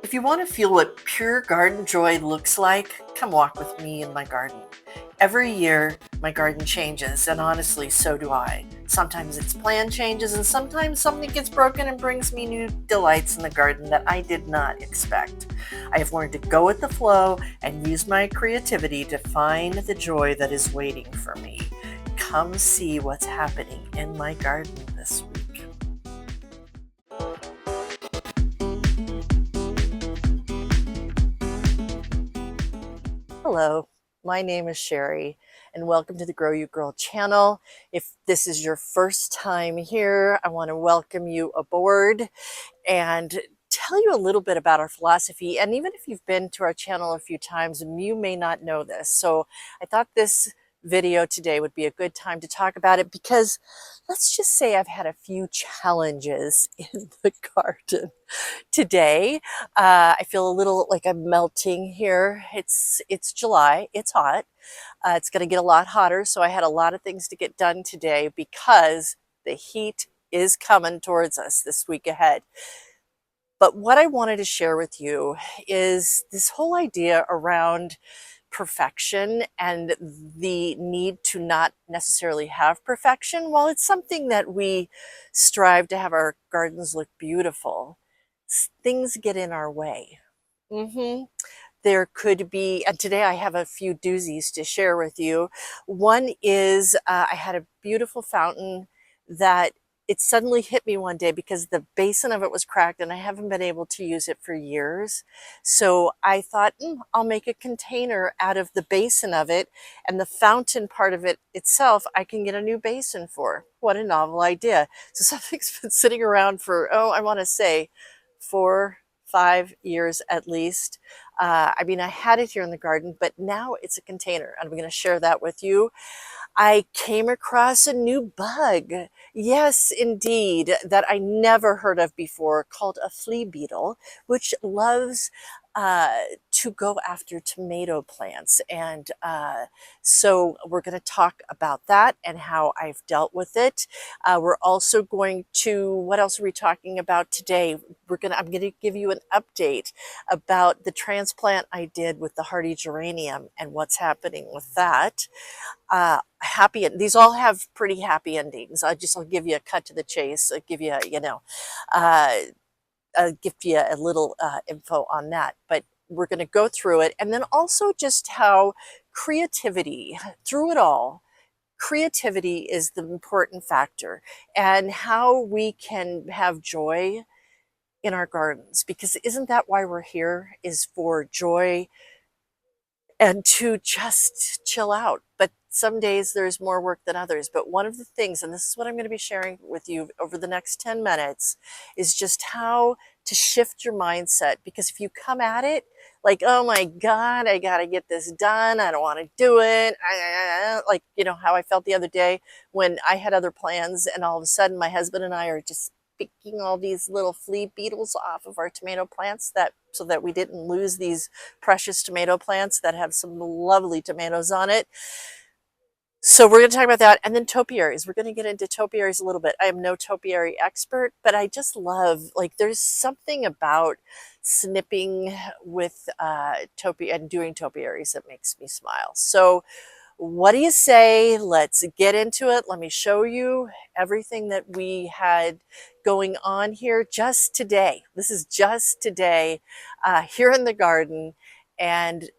If you want to feel what pure garden joy looks like, come walk with me in my garden. Every year, my garden changes, and honestly, so do I. Sometimes its plan changes, and sometimes something gets broken and brings me new delights in the garden that I did not expect. I have learned to go with the flow and use my creativity to find the joy that is waiting for me. Come see what's happening in my garden this week. Hello, my name is Sherry, and welcome to the Grow You Girl channel. If this is your first time here, I want to welcome you aboard and tell you a little bit about our philosophy. And even if you've been to our channel a few times, you may not know this. So I thought this video today would be a good time to talk about it because let's just say I've had a few challenges in the garden today. I feel a little like I'm melting here. It's July, it's hot. It's going to get a lot hotter, so I had a lot of things to get done today because the heat is coming towards us this week ahead. But what I wanted to share with you is this whole idea around perfection and the need to not necessarily have perfection. While it's something that we strive to have our gardens look beautiful, things get in our way. There could be, and today I have a few doozies to share with you. One is I had a beautiful fountain that it suddenly hit me one day because the basin of it was cracked and I haven't been able to use it for years. So I thought, I'll make a container out of the basin of it, and the fountain part of it itself, I can get a new basin for. What a novel idea. So something's been sitting around for, I want to say 4-5 years at least. I mean, I had it here in the garden, but now it's a container, and I'm going to share that with you. I came across a new bug. Yes, indeed, that I never heard of before, called a flea beetle, which loves to go after tomato plants. And so we're going to talk about that and how I've dealt with it. We're also going to, what else are we talking about today? I'm going to give you an update about the transplant I did with the Hardy Geranium and what's happening with that. These all have pretty happy endings. I'll give you a cut to the chase. I'll give you, give you a little info on that. But we're going to go through it, and then also just how creativity, through it all, creativity is the important factor, and how we can have joy in our gardens. Because isn't that why we're here? Is for joy and to just chill out. But some days there's more work than others. But one of the things, and this is what I'm going to be sharing with you over the next 10 minutes, is just how to shift your mindset. Because if you come at it like, oh my God, I got to get this done, I don't want to do it, like, how I felt the other day when I had other plans, and all of a sudden my husband and I are just picking all these little flea beetles off of our tomato plants so that we didn't lose these precious tomato plants that have some lovely tomatoes on it. So we're going to talk about that. And then topiaries. We're going to get into topiaries a little bit. I am no topiary expert, but I just love, like, there's something about snipping with and doing topiaries that makes me smile. So what do you say? Let's get into it. Let me show you everything that we had going on here just today. This is just today here in the garden. And,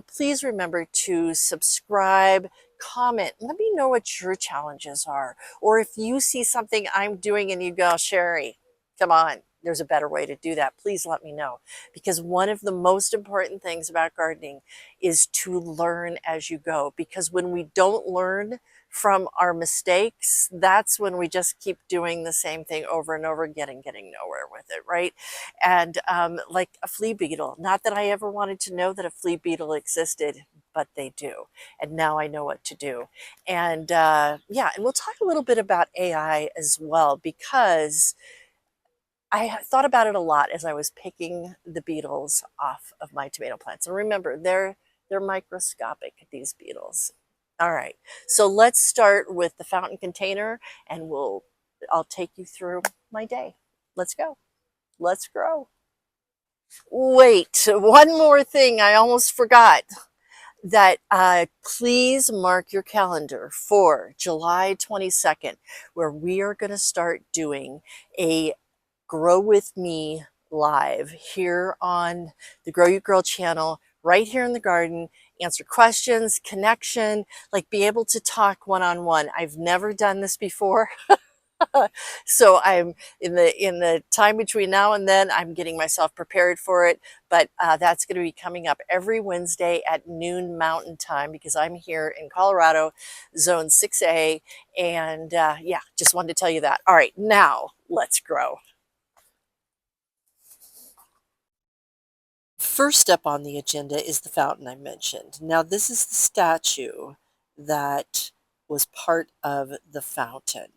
please remember to subscribe, comment. Let me know what your challenges are. Or if you see something I'm doing and you go, Sherry, come on, there's a better way to do that. Please let me know. Because one of the most important things about gardening is to learn as you go. Because when we don't learn from our mistakes, that's when we just keep doing the same thing over and over again and getting nowhere with it, right? And like a flea beetle, not that I ever wanted to know that a flea beetle existed, but they do. And now I know what to do. And yeah, and we'll talk a little bit about AI as well, because I thought about it a lot as I was picking the beetles off of my tomato plants. And remember, they're microscopic, these beetles. All right, so let's start with the fountain container, and I'll take you through my day. Let's go. Let's grow. Wait, one more thing I almost forgot. That please mark your calendar for July 22nd, where we are going to start doing a Grow With Me live here on the Grow You Girl channel, right here in the garden. Answer questions, connection, like be able to talk one-on-one. I've never done this before. So I'm in the time between now and then, I'm getting myself prepared for it. But that's going to be coming up every Wednesday at noon Mountain Time because I'm here in Colorado, Zone 6A. And yeah, just wanted to tell you that. All right, now let's grow. First up on the agenda is the fountain I mentioned. Now, this is the statue that was part of the fountain.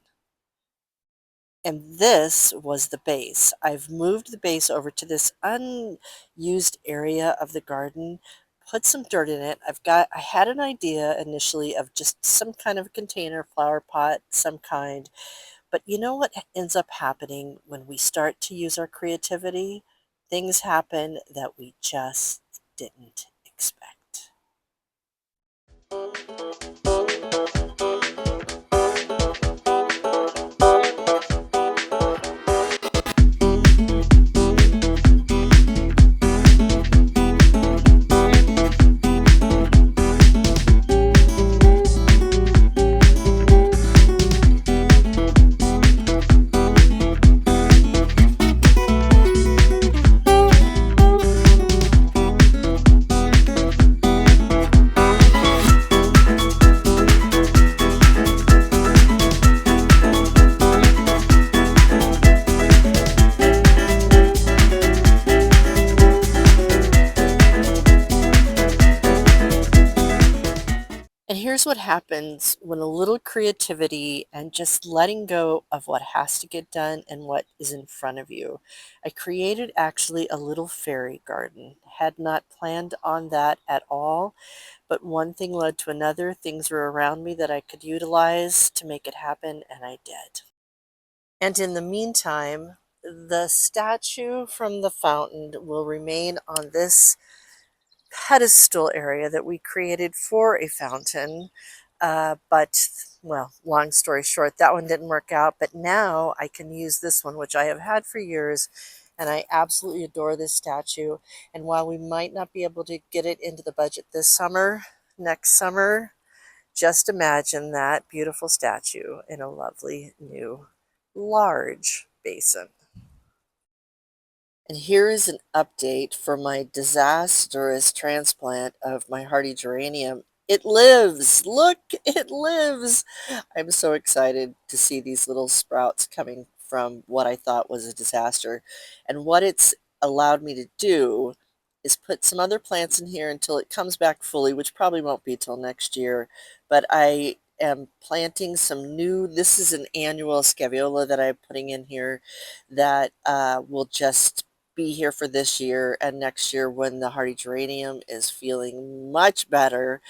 And this was the base. I've moved the base over to this unused area of the garden, put some dirt in it. I had an idea initially of just some kind of container, flower pot, some kind. But you know what ends up happening when we start to use our creativity? Things happen that we just didn't expect. And here's what happens when a little creativity and just letting go of what has to get done and what is in front of you. I created actually a little fairy garden. Had not planned on that at all, but one thing led to another. Things were around me that I could utilize to make it happen, and I did. And in the meantime, the statue from the fountain will remain on this pedestal area that we created for a fountain. But, well, long story short, that one didn't work out. But now I can use this one, which I have had for years. And I absolutely adore this statue. And while we might not be able to get it into the budget this summer, next summer, just imagine that beautiful statue in a lovely new large basin. And here is an update for my disastrous transplant of my hardy geranium. It lives! Look, it lives! I'm so excited to see these little sprouts coming from what I thought was a disaster. And what it's allowed me to do is put some other plants in here until it comes back fully, which probably won't be till next year. But I am planting some new, this is an annual scaviola that I'm putting in here that will just be here for this year, and next year when the hardy geranium is feeling much better,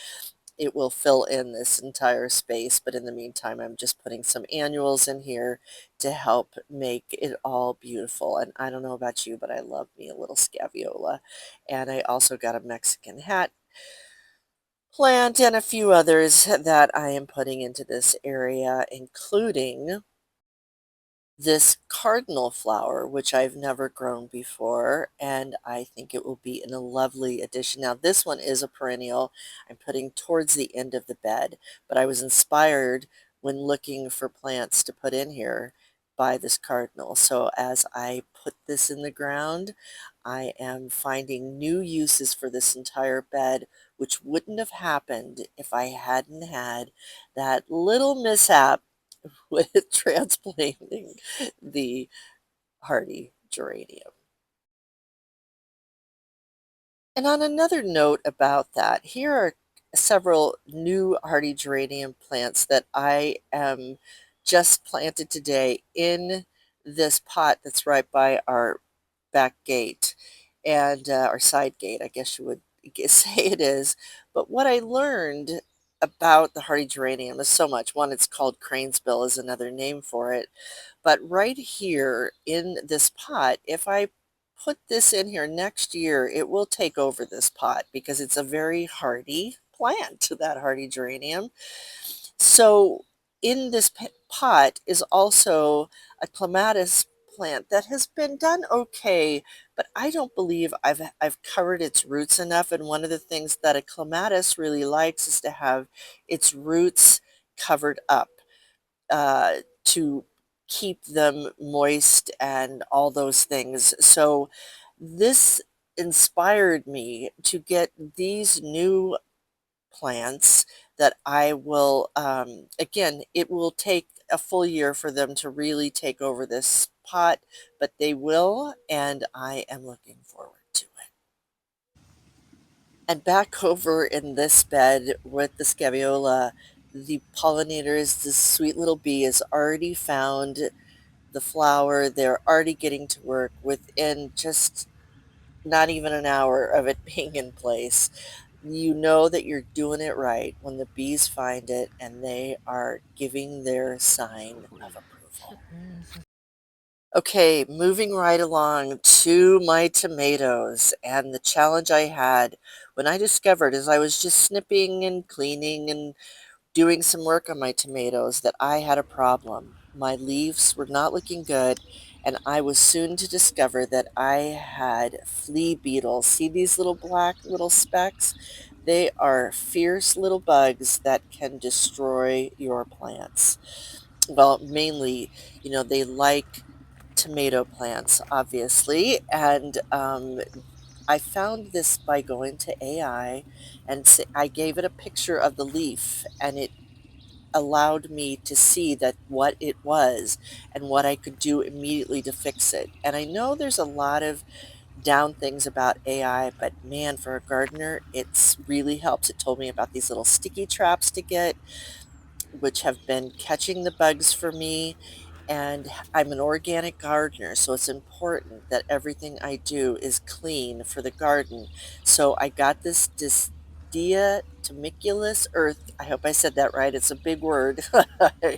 it will fill in this entire space. But in the meantime, I'm just putting some annuals in here to help make it all beautiful. And I don't know about you, but I love me a little scaviola. And I also got a Mexican hat plant and a few others that I am putting into this area, including this cardinal flower, which I've never grown before, and I think it will be in a lovely addition. Now, this one is a perennial. I'm putting towards the end of the bed, but I was inspired when looking for plants to put in here by this cardinal. So as I put this in the ground, I am finding new uses for this entire bed, which wouldn't have happened if I hadn't had that little mishap with transplanting the hardy geranium. And on another note about that, here are several new hardy geranium plants that I am just planted today in this pot that's right by our back gate and our side gate, I guess you would say it is. But what I learned about the hardy geranium is so much. One, it's called crane's bill is another name for it. But right here in this pot, if I put this in here next year, it will take over this pot because it's a very hardy plant, that hardy geranium. So in this pot is also a clematis plant that has been done okay, but I don't believe I've covered its roots enough. And one of the things that a clematis really likes is to have its roots covered up to keep them moist and all those things. So this inspired me to get these new plants that I will, again, it will take a full year for them to really take over this pot, but they will, and I am looking forward to it. And back over in this bed with the scabiole, the pollinators, the sweet little bee has already found the flower. They're already getting to work within just not even an hour of it being in place. You know that you're doing it right when the bees find it and they are giving their sign of approval. Okay, moving right along to my tomatoes and the challenge I had when I discovered as I was just snipping and cleaning and doing some work on my tomatoes that I had a problem. My leaves were not looking good, and I was soon to discover that I had flea beetles. See these little black little specks? They are fierce little bugs that can destroy your plants. Well, mainly, they like tomato plants, obviously, and I found this by going to AI and I gave it a picture of the leaf, and it allowed me to see that what it was and what I could do immediately to fix it. And I know there's a lot of down things about AI, but man, for a gardener, it's really helps. It told me about these little sticky traps to get, which have been catching the bugs for me. And I'm an organic gardener, so it's important that everything I do is clean for the garden. So I got this diatomiculous earth. I hope I said that right. It's a big word. I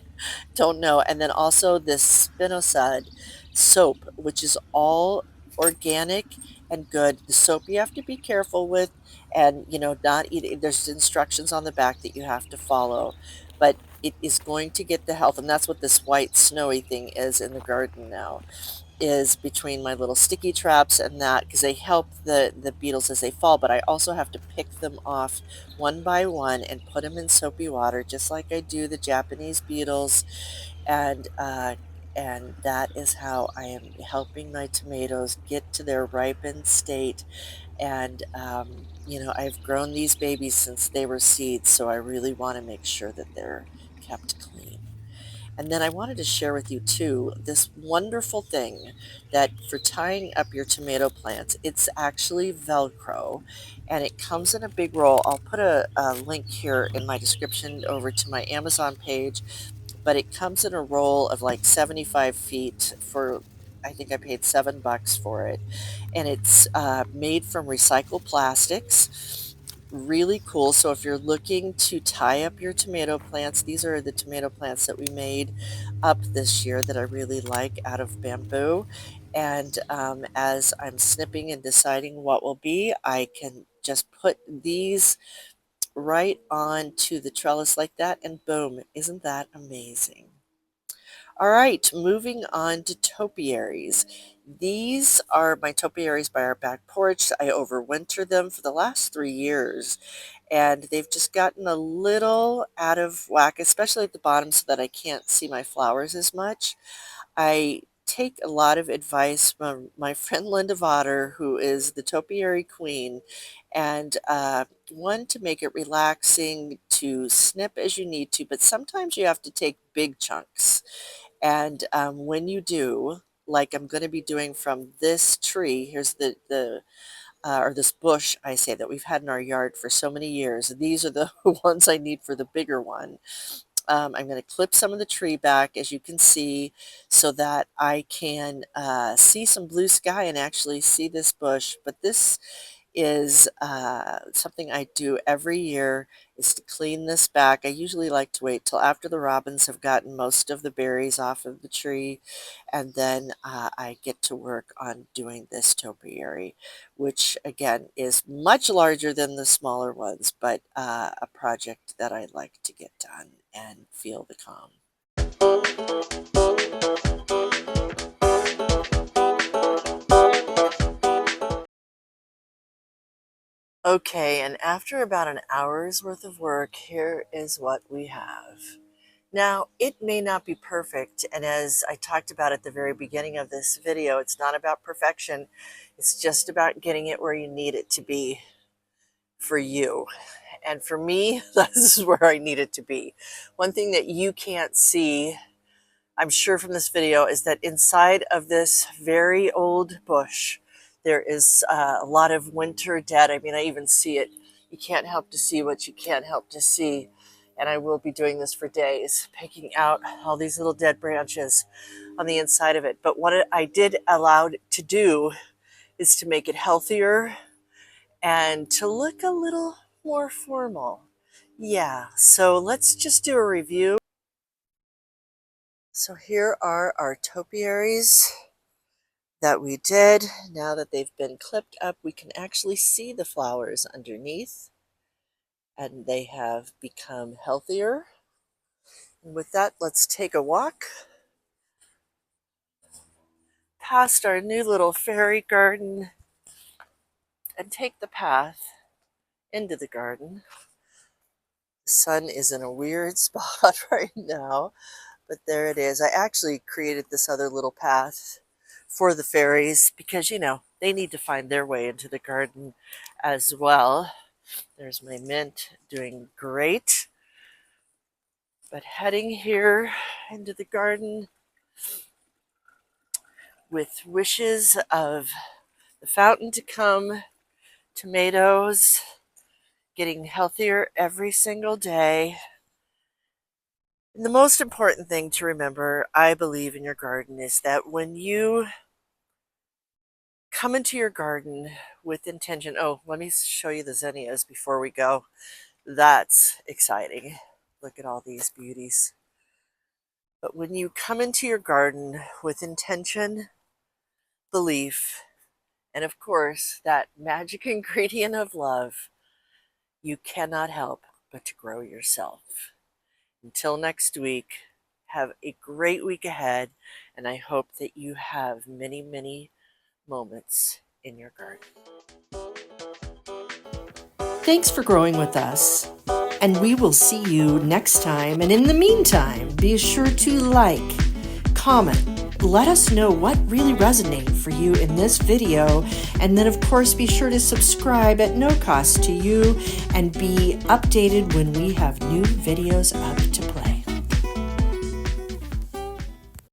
don't know. And then also this spinosad soap, which is all organic and good. The soap you have to be careful with and, not eat. There's instructions on the back that you have to follow, but it is going to get the health, and that's what this white snowy thing is in the garden now, is between my little sticky traps and that, because they help the beetles as they fall, but I also have to pick them off one by one and put them in soapy water, just like I do the Japanese beetles, and that is how I am helping my tomatoes get to their ripened state. And, I've grown these babies since they were seeds, so I really want to make sure that they're kept clean. And then I wanted to share with you too this wonderful thing that for tying up your tomato plants, it's actually Velcro and it comes in a big roll. I'll put a link here in my description over to my Amazon page, but it comes in a roll of like 75 feet for, I think I paid $7 for it. And it's made from recycled plastics. Really cool. So if you're looking to tie up your tomato plants, these are the tomato plants that we made up this year that I really like out of bamboo. And as I'm snipping and deciding what will be, I can just put these right onto the trellis like that, and boom, isn't that amazing? All right, moving on to topiaries. These are my topiaries by our back porch. I overwinter them for the last 3 years, and they've just gotten a little out of whack, especially at the bottom so that I can't see my flowers as much. I take a lot of advice from my friend Linda Votter, who is the topiary queen, and one, to make it relaxing, to snip as you need to, but sometimes you have to take big chunks. And when you do, like I'm going to be doing from this tree, here's the or this bush, I say, that we've had in our yard for so many years. These are the ones I need for the bigger one. I'm going to clip some of the tree back, as you can see, so that I can see some blue sky and actually see this bush. But this is something I do every year, is to clean this back. I usually like to wait till after the robins have gotten most of the berries off of the tree, and then I get to work on doing this topiary, which again is much larger than the smaller ones, but a project that I like to get done and feel the calm. Okay, and after about an hour's worth of work, here is what we have. Now, it may not be perfect, and as I talked about at the very beginning of this video, it's not about perfection. It's just about getting it where you need it to be for you. And for me, this is where I need it to be. One thing that you can't see, I'm sure from this video, is that inside of this very old bush, there is a lot of winter dead. I mean, I even see it. You can't help to see what you can't help to see. And I will be doing this for days, picking out all these little dead branches on the inside of it. But what I did allow it to do is to make it healthier and to look a little more formal. Yeah, so let's just do a review. So here are our topiaries that we did. Now that they've been clipped up, we can actually see the flowers underneath, and they have become healthier. And with that, let's take a walk past our new little fairy garden and take the path into the garden. The sun is in a weird spot right now, but there it is. I actually created this other little path for the fairies because, you know, they need to find their way into the garden as well. There's my mint doing great. But heading here into the garden with wishes of the fountain to come, tomatoes, getting healthier every single day. And the most important thing to remember, I believe, in your garden is that when you come into your garden with intention, oh, let me show you the zinnias before we go. That's exciting. Look at all these beauties. But when you come into your garden with intention, belief, and of course, that magic ingredient of love, you cannot help but to grow yourself. Until next week, have a great week ahead, and I hope that you have many, many moments in your garden. Thanks for growing with us, and we will see you next time. And in the meantime, be sure to like, comment, let us know what really resonated for you in this video, and then of course be sure to subscribe at no cost to you and be updated when we have new videos up to play.